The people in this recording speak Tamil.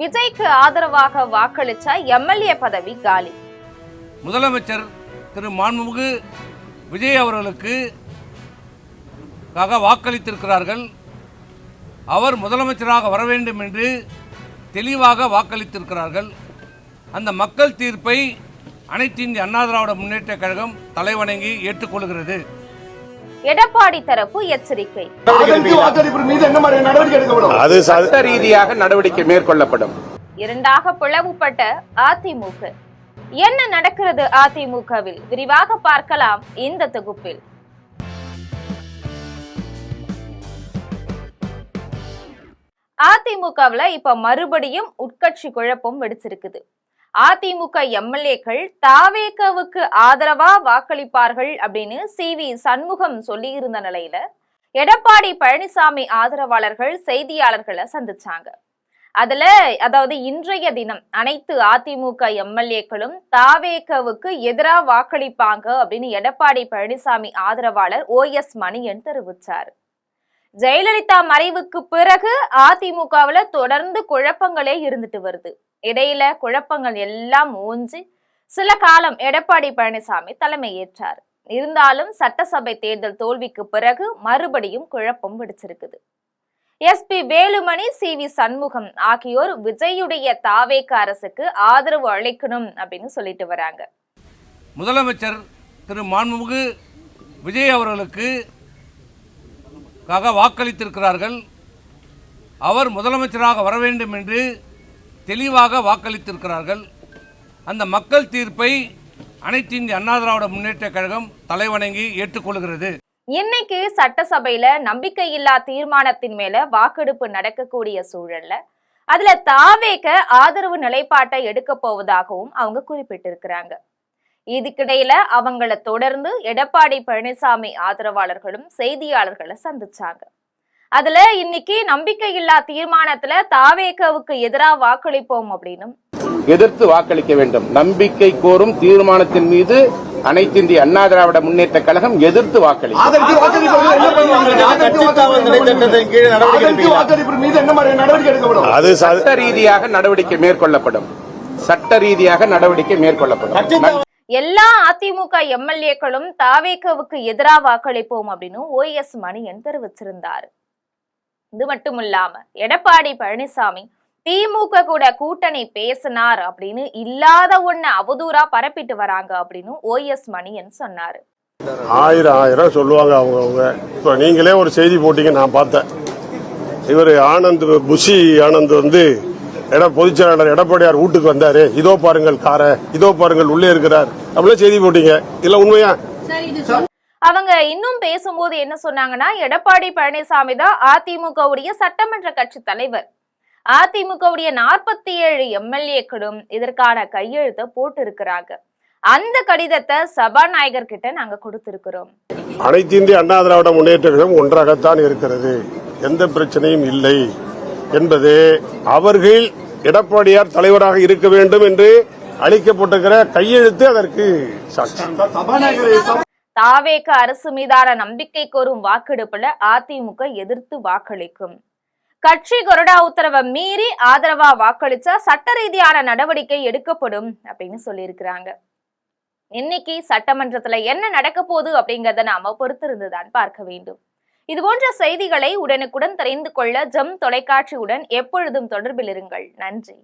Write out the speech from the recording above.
விஜய்க்கு ஆதரவாக வாக்களிச்ச எம்எல்ஏ பதவி காலி. முதலமைச்சர் திரு மாண்புமிகு விஜய் அவர்களுக்கு வாக்களித்திருக்கிறார்கள். அவர் முதலமைச்சராக வர வேண்டும் என்று தெளிவாக வாக்களித்திருக்கிறார்கள். அந்த மக்கள் தீர்ப்பை அனைத்து இந்திய அண்ணா திராவிட முன்னேற்ற கழகம் தலைவணங்கி ஏற்றுக்கொள்கிறது. எடப்பாடி தரப்பு எச்சரிக்கை. அது சட்ட ரீதியாக நடவடிக்கை மேற்கொள்ளப்படும். இரண்டாக பிளவுபட்ட அதிமுக. என்ன நடக்கிறது அதிமுகவில்? விரிவாக பார்க்கலாம் இந்த தொகுப்பில். அதிமுகவுல இப்ப மறுபடியும் உட்கட்சி குழப்பம் வெடிச்சிருக்குது. அதிமுக எம்எல்ஏக்கள் தாவேகவுக்கு ஆதரவா வாக்களிப்பார்கள் அப்படின்னு சி.வி. சண்முகம் சொல்லி இருந்த நிலையில எடப்பாடி பழனிசாமி ஆதரவாளர்கள் செய்தியாளர்களை சந்திச்சாங்க. அதாவது இன்றைய தினம் அனைத்து அதிமுக எம்எல்ஏக்களும் தாவேகவுக்கு எதிராக வாக்களிப்பாங்க அப்படின்னு எடப்பாடி பழனிசாமி ஆதரவாளர் OS மணியன் தெரிவிச்சார். ஜெயலலிதா மறைவுக்கு பிறகு அதிமுகவுல தொடர்ந்து குழப்பங்களே இருந்துட்டு வருது. இடையில குழப்பங்கள் எல்லாம் ஓஞ்சி சில காலம் எடப்பாடி பழனிசாமி தலைமை ஏற்றார். இருந்தாலும் சட்டசபை தேர்தல் தோல்விக்கு பிறகு மறுபடியும் குழப்பம் வெடிச்சிருக்குது. SP வேலுமணி, சி.வி. சண்முகம் ஆகியோர் விஜயுடைய தாவேக அரசுக்கு ஆதரவு அளிக்கணும் அப்படின்னு சொல்லிட்டு வராங்க. முதலமைச்சர் திரு மாண்புமிகு விஜய் அவர்களுக்கு வாக்களித்திருக்கிறார்கள். அவர் முதலமைச்சராக வர வேண்டும் என்று தெளிவாக வாக்களித்திருக்கிறார்கள். அந்த மக்கள் தீர்ப்பை அனைத்து இந்திய அண்ணா திராவிட முன்னேற்ற கழகம் தலைவணங்கி ஏற்றுக்கொள்கிறது. இன்னைக்கு சட்டசபையில நம்பிக்கையில்லா தீர்மானத்தின் மேல வாக்கெடுப்பு நடக்கக்கூடிய சூழல்ல அதுல தாவேக ஆதரவு நிலைப்பாட்டை எடுக்க போவதாகவும் அவங்க குறிப்பிட்டிருக்கிறாங்க. இதுக்கிடையில அவங்கள தொடர்ந்து எடப்பாடி பழனிசாமி ஆதரவாளர்களும் செய்தியாளர்களை சந்திச்சாங்க. அதுல இன்னைக்கு நம்பிக்கையில்லா தீர்மானத்துல தாவேகவுக்கு எதிராக வாக்களிப்போம் அப்படின்னும் எதிர்த்து வாக்களிக்க வேண்டும். நம்பிக்கை கோரும் தீர்மானத்தின் மீது அனைத்து இந்திய அண்ணா திராவிட முன்னேற்ற கழகம் எதிர்த்து வாக்களிக்கும். அது சட்ட ரீதியாக நடவடிக்கை மேற்கொள்ளப்படும். சட்ட ரீதியாக நடவடிக்கை மேற்கொள்ளப்படும். எல்லா அதிமுக எம்எல்ஏக்களும் தாவேகவுக்கு எதிராக வாக்களிப்போம் அப்படின்னு OS மணியன் தெரிவிச்சிருந்தாரு. இது மட்டும் இல்லாம எடப்பாடி பழனிசாமி திமுக கூட கூட்டணி பேசினார் அப்படின்னு இல்லாத ஒண்ணு அவதூறா பரப்பிட்டு வராங்க அப்படின்னு OS மணியன் சொன்னாரு. ஆயிரம் சொல்லுவாங்க அவங்க. இப்ப நீங்களே ஒரு செய்தி போட்டீங்க, நான் பார்த்தேன். இவர் புஷி ஆனந்த் பொதுச் செயலாளர் எடப்பாடியார் வீட்டுக்கு வந்தாரு, இதோ பாருங்கள் கார, இதோ பாருங்கள் உள்ளே இருக்கிறார் அப்படிலாம் செய்தி போட்டீங்க. இல்ல உண்மையா? அவங்க இன்னும் பேசும்போது என்ன சொன்னாங்கன்னா, எடப்பாடி பழனிசாமி தான் அதிமுகவுடைய சட்டமன்ற கட்சி தலைவர். அதிமுகவுடைய 47 எம்எல்ஏக்களும் இதற்கான கையெழுத்தை போட்டு இருக்கிறாங்க. அந்த கடிதத்தை சபாநாயகர் கிட்ட நாங்க கொடுத்திருக்கிறோம். அனைத்து இந்திய அண்ணா திராவிட முன்னேற்ற கழகம் ஒன்றாகத்தான் இருக்கிறது, எந்த பிரச்சனையும் இல்லை என்பது அவர்கள் எடப்பாடியார் தலைவராக இருக்க வேண்டும் என்று அளிக்கப்பட்டிருக்கிற கையெழுத்து அதற்கு சாட்சி. தாவேக அரசு மீதான நம்பிக்கை கோரும் வாக்கெடுப்புல அதிமுக எதிர்த்து வாக்களிக்கும். கட்சி கொறடா உத்தரவை மீறி ஆதரவா வாக்களிச்சா சட்ட ரீதியான நடவடிக்கை எடுக்கப்படும் அப்படின்னு சொல்லியிருக்கிறாங்க. இன்னைக்கு சட்டமன்றத்துல என்ன நடக்க போகுது அப்படிங்கறத நாம பொறுத்திருந்துதான் பார்க்க வேண்டும். இது போன்ற செய்திகளை உடனுக்குடன் தெரிந்து கொள்ள ஜெம் தொலைக்காட்சியுடன் எப்பொழுதும் தொடர்பில் இருங்கள். நன்றி.